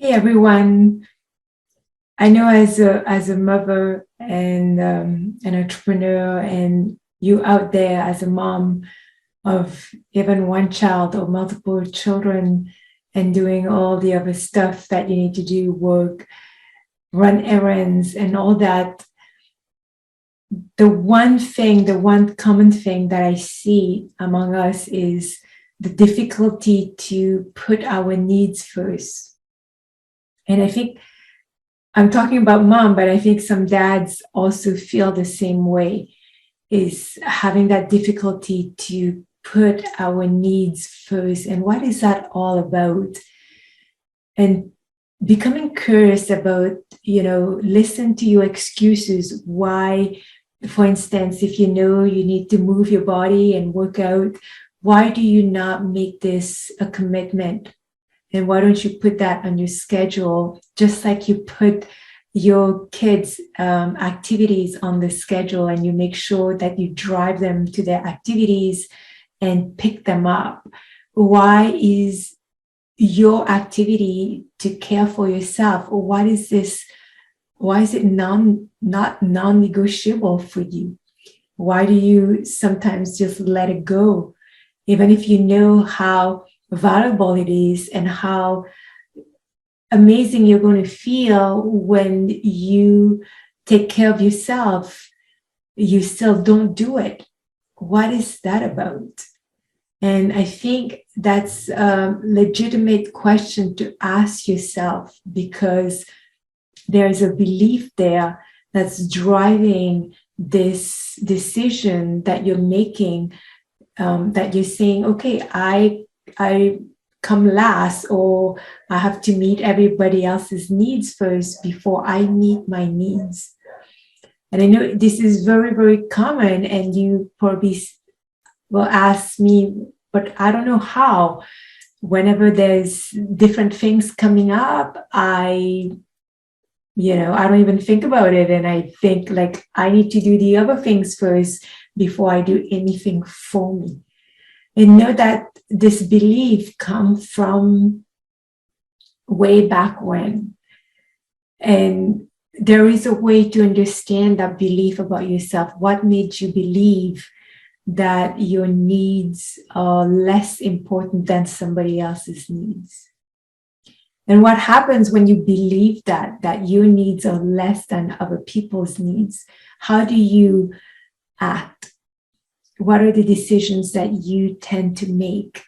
Hey everyone. I know as a mother and an entrepreneur, and you out there as a mom of even one child or multiple children, and doing all the other stuff that you need to do, work, run errands, and all that. The one common thing that I see among us is the difficulty to put our needs first. And I think I'm talking about mom, but I think some dads also feel the same way, is having that difficulty to put our needs first. And what is that all about? And becoming curious about, listen to your excuses. Why, for instance, if you know you need to move your body and work out, why do you not make this a commitment? And why don't you put that on your schedule, just like you put your kids' activities on the schedule, and you make sure that you drive them to their activities and pick them up? Why is your activity to care for yourself, or what is this? Why is it not non-negotiable for you? Why do you sometimes just let it go, even if you know how valuable it is and how amazing you're going to feel when you take care of yourself? You still don't do it. What is that about? And I think that's a legitimate question to ask yourself, because there's a belief there that's driving this decision that you're making, that you're saying, okay, I come last, or I have to meet everybody else's needs first before I meet my needs. And I know this is very, very common, and you probably will ask me, but I don't know how. Whenever there's different things coming up, I don't even think about it. And I think like I need to do the other things first before I do anything for me. And know that this belief comes from way back when. And there is a way to understand that belief about yourself. What made you believe that your needs are less important than somebody else's needs? And what happens when you believe that your needs are less than other people's needs? How do you act? What are the decisions that you tend to make?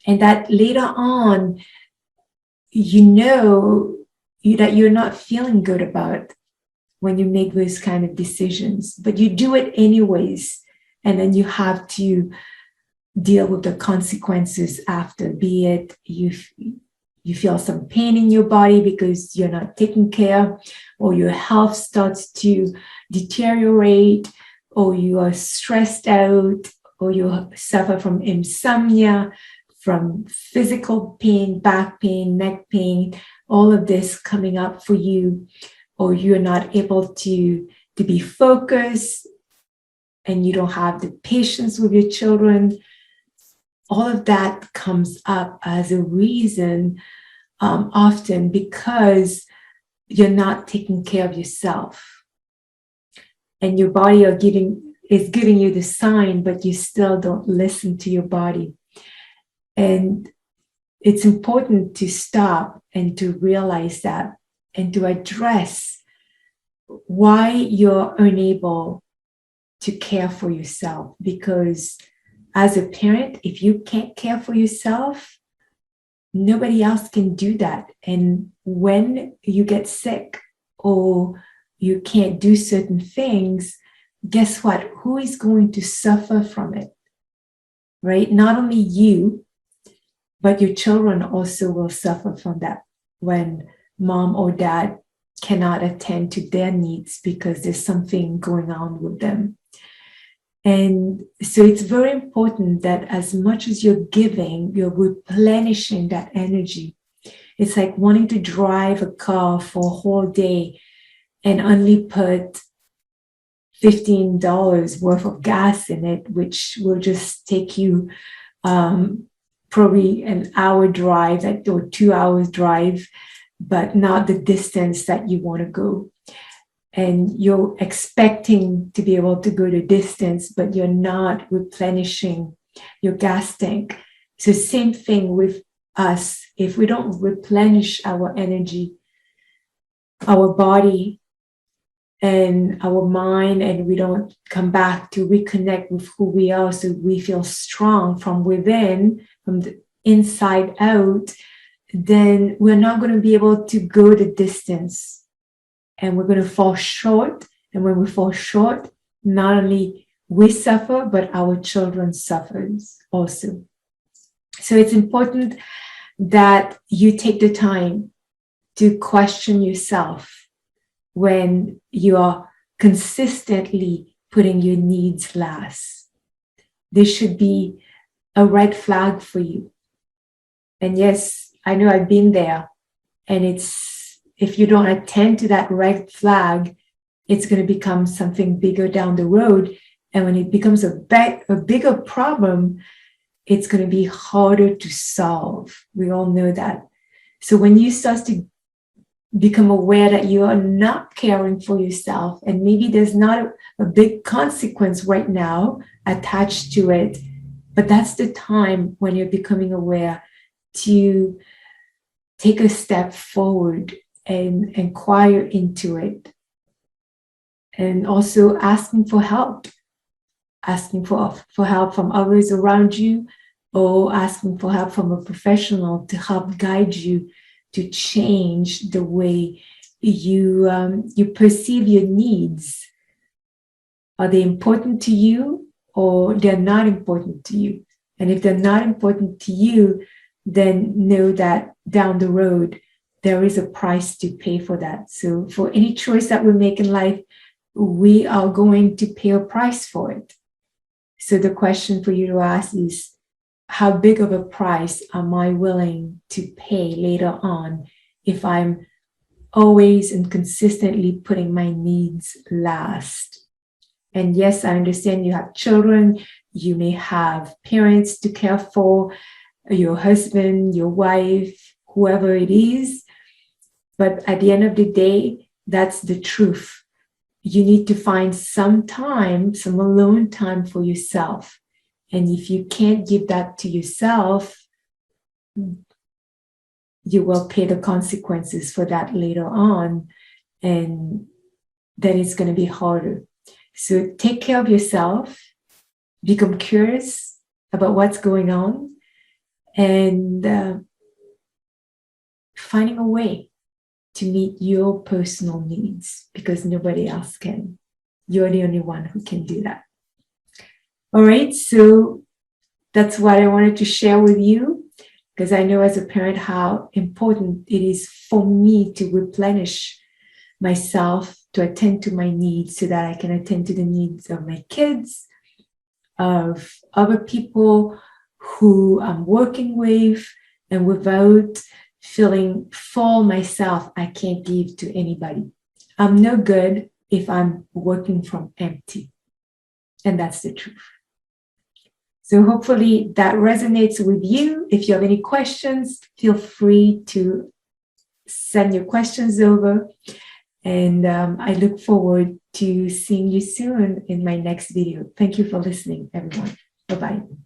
And that later on, that you're not feeling good about when you make those kind of decisions, but you do it anyways. And then you have to deal with the consequences after, be it you feel some pain in your body because you're not taking care, or your health starts to deteriorate, or you are stressed out, or you suffer from insomnia, from physical pain, back pain, neck pain, all of this coming up for you, or you're not able to be focused, and you don't have the patience with your children. All of that comes up as a reason, often because you're not taking care of yourself, and your body is giving you the sign, but you still don't listen to your body. And it's important to stop and to realize that, and to address why you're unable to care for yourself. Because as a parent, if you can't care for yourself, nobody else can do that. And when you get sick or you can't do certain things, guess what? Who is going to suffer from it? Right? Not only you, but your children also will suffer from that when mom or dad cannot attend to their needs because there's something going on with them. And so it's very important that as much as you're giving, you're replenishing that energy. It's like wanting to drive a car for a whole day and only put $15 worth of gas in it, which will just take you probably an hour drive or 2 hours drive. but not the distance that you want to go. And you're expecting to be able to go the distance, but you're not replenishing your gas tank. So same thing with us. If we don't replenish our energy, our body, and our mind, and we don't come back to reconnect with who we are so we feel strong from within, from the inside out, then we're not going to be able to go the distance. And we're going to fall short. And when we fall short, not only we suffer, but our children suffers also. So it's important that you take the time to question yourself when you are consistently putting your needs last. This should be a red flag for you. And yes, I know I've been there. And it's, if you don't attend to that red flag, it's going to become something bigger down the road. And when it becomes a bigger problem, it's going to be harder to solve. We all know that. So when you start to become aware that you are not caring for yourself, and maybe there's not a big consequence right now attached to it, but that's the time when you're becoming aware to take a step forward and inquire into it. And also asking for help from others around you, or asking for help from a professional to help guide you to change the way you perceive your needs. Are they important to you, or they're not important to you? And if they're not important to you, then know that down the road, there is a price to pay for that. So for any choice that we make in life, we are going to pay a price for it. So the question for you to ask is, how big of a price am I willing to pay later on if I'm always and consistently putting my needs last? And yes, I understand you have children, you may have parents to care for, your husband, your wife, whoever it is. But at the end of the day, that's the truth. You need to find some time, some alone time for yourself. And if you can't give that to yourself, you will pay the consequences for that later on. And then it's going to be harder. So take care of yourself, become curious about what's going on, and finding a way to meet your personal needs, because nobody else can. You're the only one who can do that. All right, so that's what I wanted to share with you, because I know as a parent how important it is for me to replenish myself, to attend to my needs so that I can attend to the needs of my kids, of other people who I'm working with, and without feeling full myself, I can't give to anybody. I'm no good if I'm working from empty. And that's the truth. So hopefully that resonates with you. If you have any questions, feel free to send your questions over. And I look forward to seeing you soon in my next video. Thank you for listening, everyone. Bye-bye.